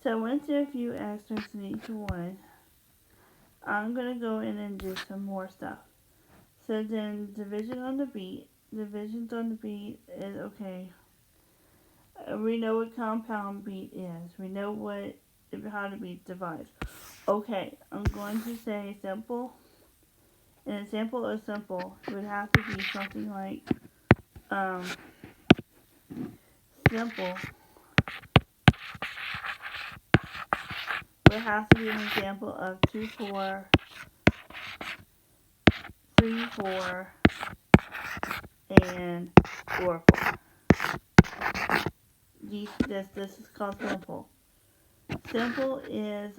So once you have a few extras in each one, I'm going to go in and do some more stuff. So then divisions on the beat is okay. We know what compound beat is. We know how to beat divides. Okay, I'm going to say simple. An example of simple would have to be something like um, simple would have to be an example of 2 4, 3 4, and 4 4. This is called simple. Simple is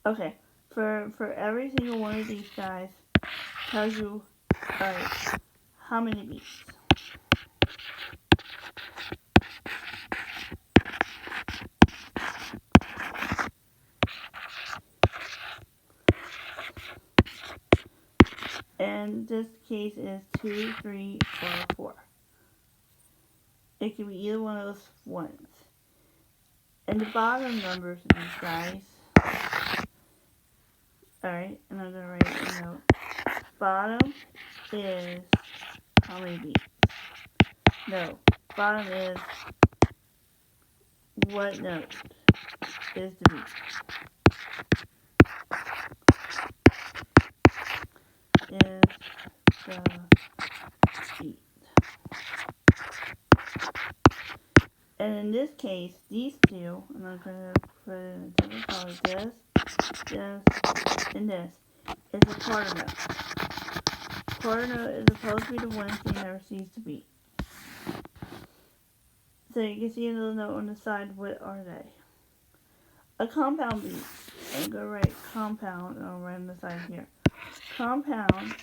okay. For every single one of these guys tells you alright how many beats. And this case is 2, 3, or 4. It can be either one of those ones. And the bottom numbers of these guys, alright, and I'm going to write a note. Bottom is how many beats? No, bottom is what note is the beat. Is the beat. And in this case, these two, and I'm going to put it in a different color, this, and this, is a quarter note. Quarter note is supposed to be the one thing that never sees the beat. So you can see a little note on the side, what are they? A compound beat. I'm going to write compound, and I'll write on the side here. Compound,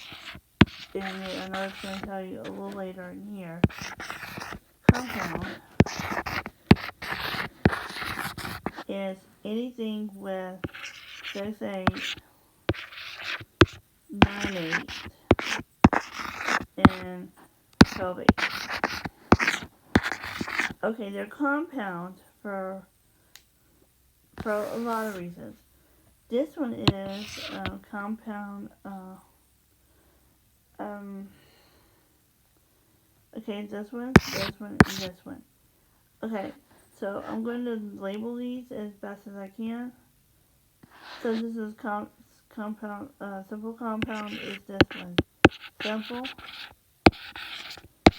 and I know it's going to tell you a little later in here. Compound is anything with 6 8, 9 8, and 12 8. Okay, they're compound for a lot of reasons. This one is compound. Okay, this one, and this one. Okay, so I'm going to label these as best as I can. So this is compound. Simple compound is this one.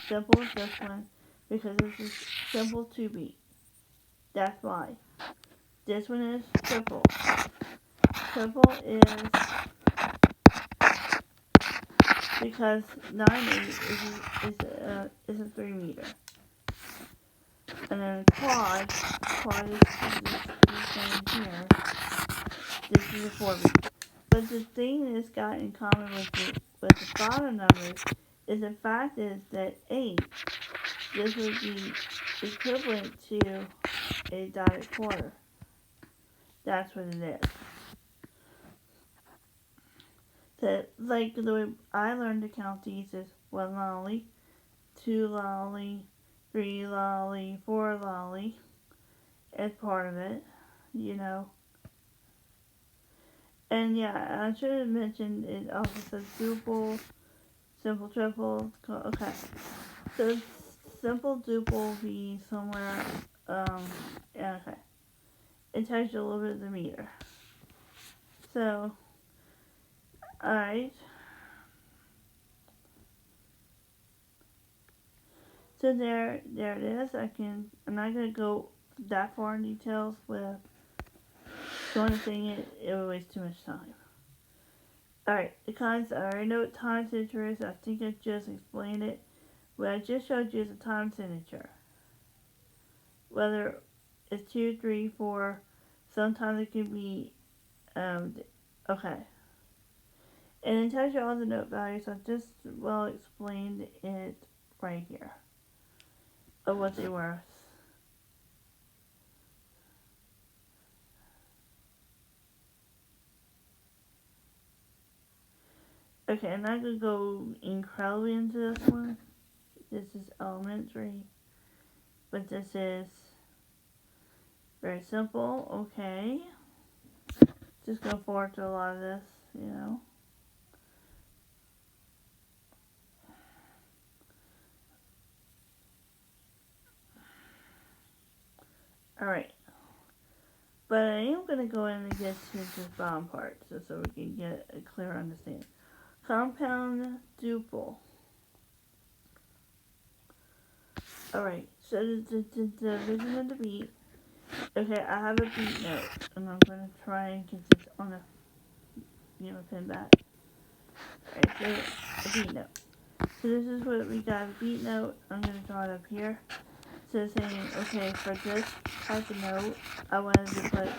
Simple is this one because this is simple 2 beat. That's why. This one is triple. Triple is because 9 8 is a 3 meter. And then quad is this thing here. This is a 4 beat. But the thing it's got in common with the bottom numbers is the fact is that 8, this would be equivalent to a dotted quarter. That's what it is. So, like the way I learned to count these is 1 lolly, 2 lolly, 3 lolly, 4 lolly as part of it, you know. And yeah, I should have mentioned it also says duple, simple triple. Okay, so simple duple will be somewhere. Yeah, okay. It tells you a little bit of the meter. So, alright. So there it is. I'm not gonna go that far in details with going to sing it. It would waste too much time. Alright, the cons. I already know what time signature is. I think I just explained it. What I just showed you is a time signature. Whether it's 2, 3, 4. Sometimes it can be okay. And it tells you all the note values. I just explained it right here of what they were. Okay, I'm not gonna go incredibly into this one. This is elementary, but this is very simple. Okay, just go forward to a lot of this, you know. All right, but I am gonna go in and get to this bottom part, so we can get a clear understanding. Compound duple. All right, so the division of the beat. Okay, I have a beat note, and I'm gonna try and get this on a pin back. Alright, so a beat note. So this is what we got, a beat note. I'm gonna draw it up here. So saying, okay, for this type of note, I wanted to put,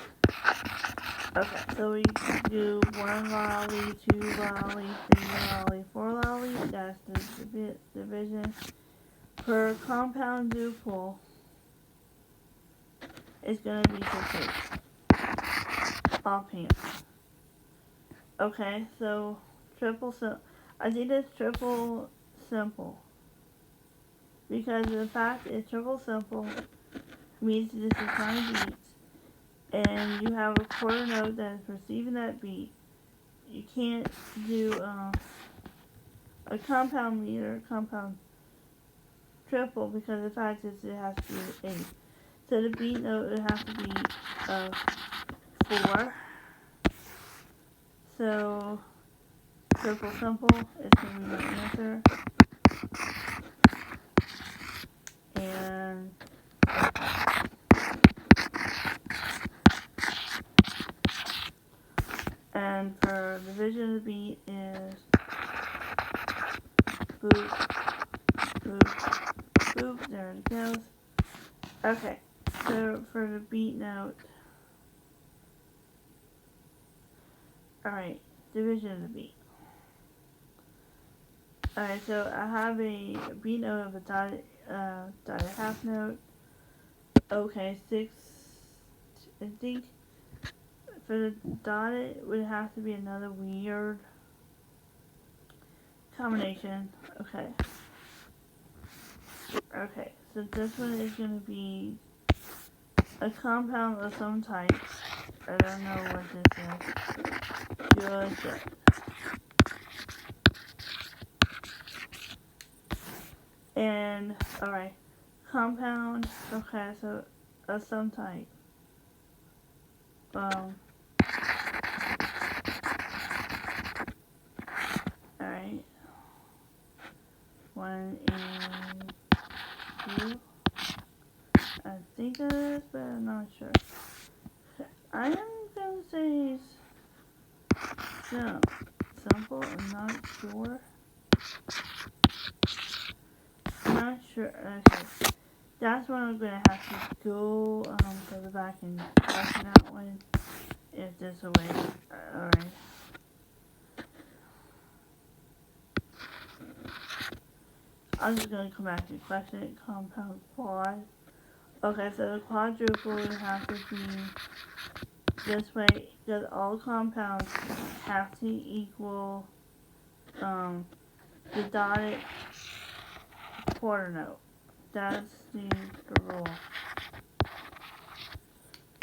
okay, so we do 1 lolly, 2 lolly, 3 lolly, 4 lolly. That's the division. Per compound duple, it's gonna be 6/8. Offhand. Okay, so I think it's triple simple. Because the fact it's triple simple means this is 9 beats, and you have a quarter note that is receiving that beat. You can't do a compound meter, compound triple, because the fact is it has to be 8. So the beat note would have to be 4. So triple simple is going to be my answer. And for division of the beat is boop, boop, boop. There it goes. Okay, so for the beat note, alright, division of the beat. Alright, so I have a beat note of a dotted half note. Okay, 6, I think for the dotted it would have to be another weird combination. Okay. Okay, so this one is going to be a compound of some type. I don't know what this is. Just yet. And, alright, compound, okay, so of some type. Alright. 1 and 2. I think that is, but I'm not sure. I am gonna say simple. I'm not sure. I'm not sure. Okay. That's when I'm gonna have to go the back and question that one. If there's a way. Alright. I'm just gonna come back and question it. Compound quad. Okay, so the quadruple would have to be this way, because all compounds have to equal the dotted quarter note. That's the rule.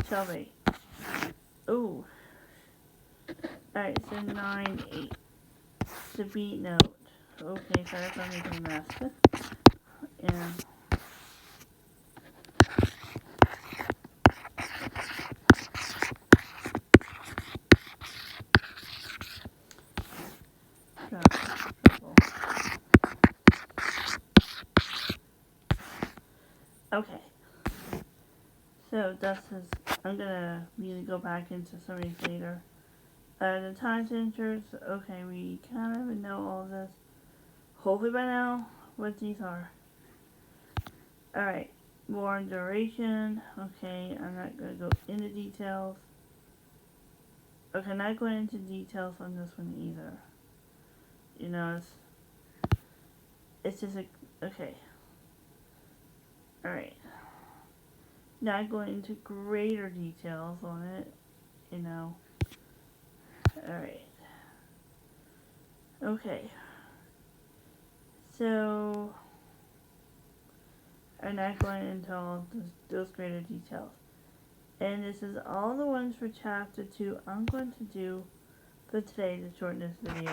Tell me. Ooh. Alright, so 9, 8. The beat note. Okay, sorry if I'm making a mess. Yeah. Triple. Okay. So that's just, I'm gonna really go back into some of these later. The time signatures, okay, we kind of know all of this. Hopefully by now, what these are. Alright, more duration, okay, I'm not gonna go into details. Okay, not going into details on this one either. You know, it's just a, okay. Alright. Not going into greater details on it, you know. Alright. Okay. So, I'm not going into all those greater details. And this is all the ones for chapter 2 I'm going to do for today to shorten this video